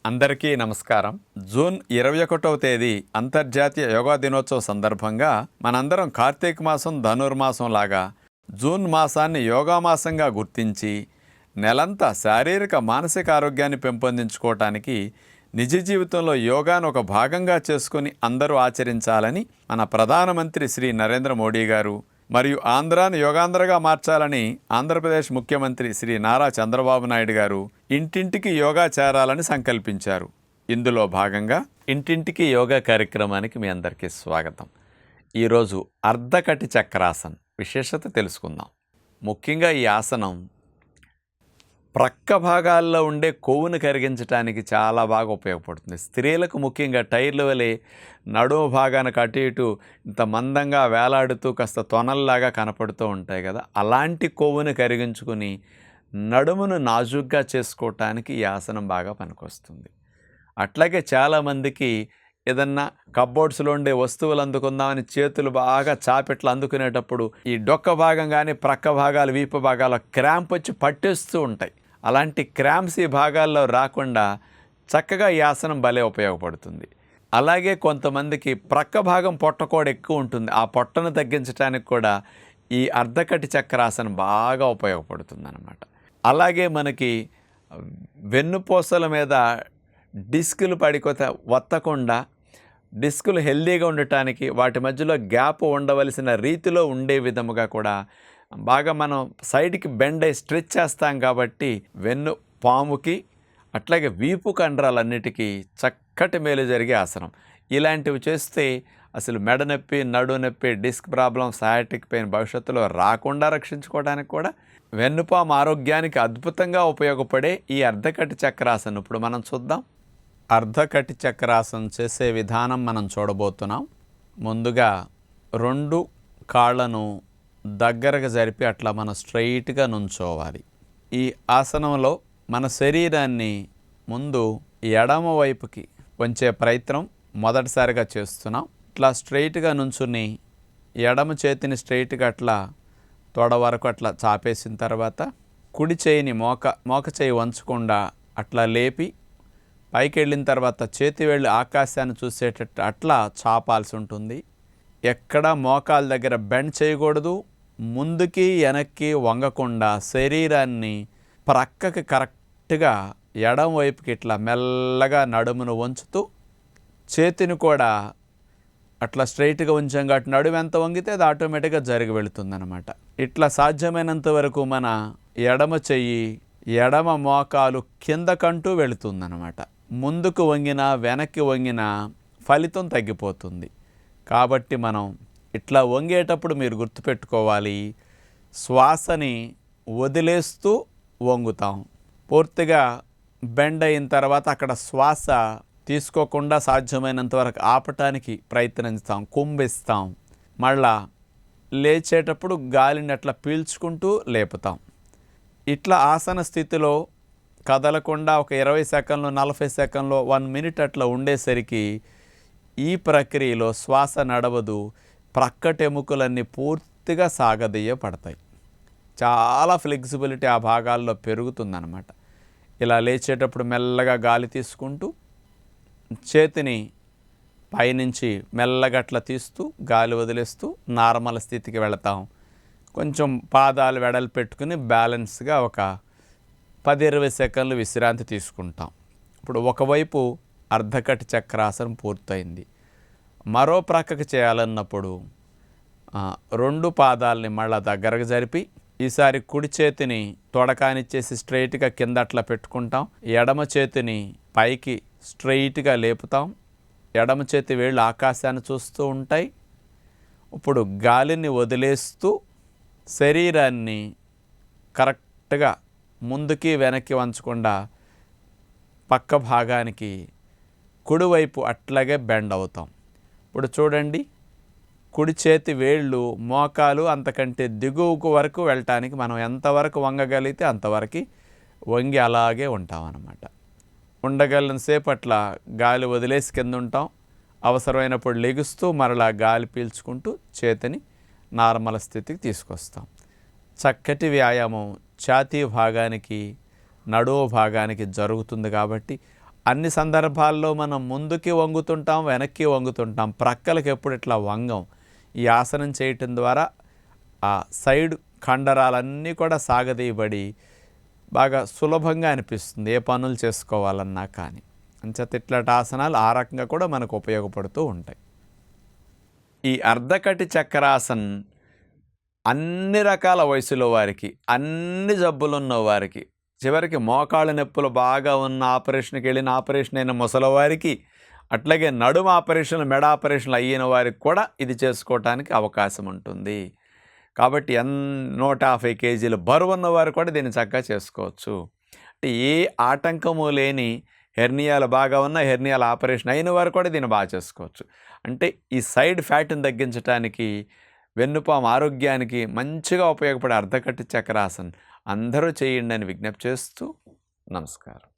అందరికీ నమస్కారం. జూన్ 21వ తేదీ అంతర్జాతీయ యోగా దినోత్సవం సందర్భంగా మనందరం కార్తీక మాసం ధనుర్మాసం లాగా జూన్ మాసాన్ని యోగా మాసంగా గుర్తించి నెలంతా శారీరక మానసిక ఆరోగ్యాన్ని పెంపొందించుకోవటానికి నిజ జీవితంలో యోగాను ఒక భాగంగా చేసుకుని అందరూ ఆచరించాలని మన ప్రధానమంత్రి శ్రీ నరేంద్ర మోడీ గారు మరియు ఆంధ్రాను యోగాంధ్రగా మార్చాలని ఆంధ్రప్రదేశ్ ముఖ్యమంత్రి శ్రీ నారా చంద్రబాబు నాయుడు గారు ఇంటింటికి యోగా చేరాలని సంకల్పించారు. ఇందులో భాగంగా ఇంటింటికి యోగా కార్యక్రమానికి మీ అందరికీ స్వాగతం. ఈరోజు అర్ధకటి చక్రాసన్ విశేషత తెలుసుకుందాం. ముఖ్యంగా ఈ ఆసనం ప్రక్క భాగాల్లో ఉండే కొవ్వును కరిగించడానికి చాలా బాగా ఉపయోగపడుతుంది. స్త్రీలకు ముఖ్యంగా టైర్ల వలె నడుము భాగానికి అటు ఇటు ఇంత మందంగా వేలాడుతూ కాస్త తొనల్లాగా కనపడుతూ ఉంటాయి కదా, అలాంటి కొవ్వును కరిగించుకుని నడుమును నాజుగ్గా చేసుకోవటానికి ఈ ఆసనం బాగా పనికొస్తుంది. అట్లాగే చాలామందికి ఏదన్నా కబ్బోర్డ్స్లో ఉండే వస్తువులు అందుకుందామని చేతులు బాగా చాపెట్లు అందుకునేటప్పుడు ఈ డొక్క భాగం కానీ ప్రక్క భాగాలు వీపు భాగాల క్రాంప్ వచ్చి పట్టేస్తూ ఉంటాయి. అలాంటి క్రాంప్స్ ఈ భాగాల్లో రాకుండా చక్కగా ఈ ఆసనం భలే ఉపయోగపడుతుంది. అలాగే కొంతమందికి ప్రక్క భాగం పొట్ట కూడా ఎక్కువ ఉంటుంది. ఆ పొట్టను తగ్గించడానికి కూడా ఈ అర్ధకటి చక్రాసనం బాగా ఉపయోగపడుతుంది అన్నమాట. అలాగే మనకి వెన్నుపూసల మీద డిస్కులు వత్తకుండా డిస్కులు హెల్దీగా ఉండటానికి వాటి మధ్యలో గ్యాప్ ఉండవలసిన రీతిలో ఉండే విధముగా కూడా బాగా మనం సైడ్కి బెండ్ అయి స్ట్రెచ్ చేస్తాం కాబట్టి వెన్ను పాముకి అట్లాగే వీపు కండరాలన్నిటికీ చక్కటి మేలు జరిగే ఆసనం. ఇలాంటివి చేస్తే అసలు మెడ నొప్పి, నడు నొప్పి, డిస్క్ ప్రాబ్లం, సయాటిక్ పెయిన్ భవిష్యత్తులో రాకుండా రక్షించుకోవడానికి కూడా వెన్నుపాము ఆరోగ్యానికి అద్భుతంగా ఉపయోగపడే ఈ అర్ధకటి చక్రాసనం ఇప్పుడు మనం చూద్దాం. అర్ధకటి చక్రాసనం చేసే విధానం మనం చూడబోతున్నాం. ముందుగా రెండు కాళ్ళను దగ్గరగా జరిపి అట్లా మనం స్ట్రైట్గా నుంచోవాలి. ఈ ఆసనంలో మన శరీరాన్ని ముందు ఎడమ వైపుకి వంచే ప్రయత్నం మొదటిసారిగా చేస్తున్నాం. ఇట్లా స్ట్రైట్గా నుంచుని ఎడమ చేతిని స్ట్రైట్గా అట్లా తొడ వరకు అట్లా చాపేసిన తర్వాత కుడి చేయిని మోక చేయి వంచకుండా అట్లా లేపి పైకి వెళ్ళిన తర్వాత చేతి వేళ్ళు ఆకాశాన్ని చూసేటట్టు అట్లా చాపాల్సి ఉంటుంది. ఎక్కడ మోకాల దగ్గర బెండ్ చేయకూడదు. ముందుకి వెనక్కి వంగకుండా శరీరాన్ని ప్రక్కకి కరెక్ట్గా ఎడం వైపుకి ఇట్లా మెల్లగా నడుమును వంచుతూ చేతిని కూడా అట్లా స్ట్రైట్గా ఉంచాం కాబట్టి నడుము ఎంత వంగితే అది ఆటోమేటిక్గా జరిగి వెళుతుందన్నమాట. ఇట్లా సాధ్యమైనంత వరకు మన ఎడమ చెయ్యి ఎడమ మోకాలు కిందకంటూ వెళుతుందన్నమాట. ముందుకు వంగినా వెనక్కి వంగినా ఫలితం తగ్గిపోతుంది. కాబట్టి మనం ఇట్లా వంగేటప్పుడు మీరు గుర్తుపెట్టుకోవాలి, శ్వాసని వదిలేస్తూ వంగుతాం. పూర్తిగా బెండ్ అయిన తర్వాత అక్కడ శ్వాస తీసుకోకుండా సాధ్యమైనంత వరకు ఆపటానికి ప్రయత్నిస్తాం, కుంభిస్తాం. మళ్ళా లేచేటప్పుడు గాలిని అట్లా పీల్చుకుంటూ లేపుతాం. ఇట్లా ఆసన స్థితిలో కదలకుండా ఒక 20 సెకండ్లు 40 సెకండ్లు 1 మినిట్ అట్లా ఉండేసరికి ఈ ప్రక్రియలో శ్వాస నడవదు. ప్రక్కటెముకలన్నీ పూర్తిగా సాగదీయపడతాయి. చాలా ఫ్లెక్సిబిలిటీ ఆ భాగాల్లో పెరుగుతుందన్నమాట. ఇలా లేచేటప్పుడు మెల్లగా గాలి తీసుకుంటూ చేతిని పైనుంచి మెల్లగా అట్లా తీస్తూ గాలి వదిలేస్తూ నార్మల్ స్థితికి వెళతాం. కొంచెం పాదాలు వెడలు పెట్టుకుని బ్యాలెన్స్గా ఒక 10-20 సెకండ్లు విశ్రాంతి తీసుకుంటాం. ఇప్పుడు ఒకవైపు అర్ధకటి చక్రాసనం పూర్తయింది. మరో ప్రక్కకి చేయాలన్నప్పుడు రెండు పాదాలని మళ్ళీ దగ్గరకు జరిపి ఈసారి కుడి చేతిని తొడకానిచ్చేసి స్ట్రైట్గా కింద అట్లా పెట్టుకుంటాం. ఎడమ చేతిని పైకి స్ట్రైట్గా లేపుతాం. ఎడమ చేతి వేళ్ళు ఆకాశాన్ని చూస్తూ ఉంటాయి. ఇప్పుడు గాలిని వదిలేస్తూ శరీరాన్ని కరెక్ట్గా ముందుకి వెనక్కి వంచకుండా పక్క భాగానికి కుడివైపు అట్లాగే బెండ్ అవుతాం. ఇప్పుడు చూడండి, కుడి చేతి వేళ్ళు మోకాలు అంతకంటే దిగువకు వరకు వెళ్ళటానికి మనం ఎంతవరకు వంగగలిగితే అంతవరకు వంగి అలాగే ఉంటామన్నమాట. ఉండగలిగిన సేపు అట్లా గాలి వదిలేసి కింద ఉంటాం. అవసరమైనప్పుడు లెగుస్తూ మరలా గాలి పీల్చుకుంటూ చేతిని నార్మల్ స్థితికి తీసుకొస్తాం. చక్కటి వ్యాయామం ఛాతీ భాగానికి నడుము భాగానికి జరుగుతుంది కాబట్టి అన్ని సందర్భాల్లో మనం ముందుకి వంగుతుంటాం, వెనక్కి వంగుతుంటాం, ప్రక్కలకి ఎప్పుడు ఇట్లా వంగం. ఈ ఆసనం చేయటం ద్వారా ఆ సైడ్ కండరాలన్నీ కూడా సాగదీయబడి బాగా సులభంగా అనిపిస్తుంది ఏ పనులు చేసుకోవాలన్నా కానీ. అంచేత ఇట్లాంటి ఆసనాలు ఆ రకంగా కూడా మనకు ఉపయోగపడుతూ ఉంటాయి. ఈ అర్ధకటి చక్రాసన్ అన్ని రకాల వయసులో వారికి, అన్ని జబ్బులున్న వారికి, చివరికి మోకాళ్ళ నొప్పులు బాగా ఉన్న ఆపరేషన్కి వెళ్ళిన ఆపరేషన్ అయిన ముసలివారికి, అట్లాగే నడుము ఆపరేషన్లు, మెడ ఆపరేషన్లు అయిన వారికి కూడా ఇది చేసుకోవటానికి అవకాశం ఉంటుంది. కాబట్టి 150 కేజీల బరువు ఉన్నవారు కూడా దీన్ని చక్కగా చేసుకోవచ్చు. అంటే ఏ ఆటంకము లేని హెర్నియాలు బాగా ఉన్న, హెర్నియాల ఆపరేషన్ అయిన వారు కూడా దీన్ని బాగా చేసుకోవచ్చు. అంటే ఈ సైడ్ ఫ్యాట్ని తగ్గించడానికి, వెన్నుపాము ఆరోగ్యానికి మంచిగా ఉపయోగపడే అర్ధకటి చక్రాసన్ అందరూ చేయండి అని విజ్ఞప్తి చేస్తూ నమస్కారం.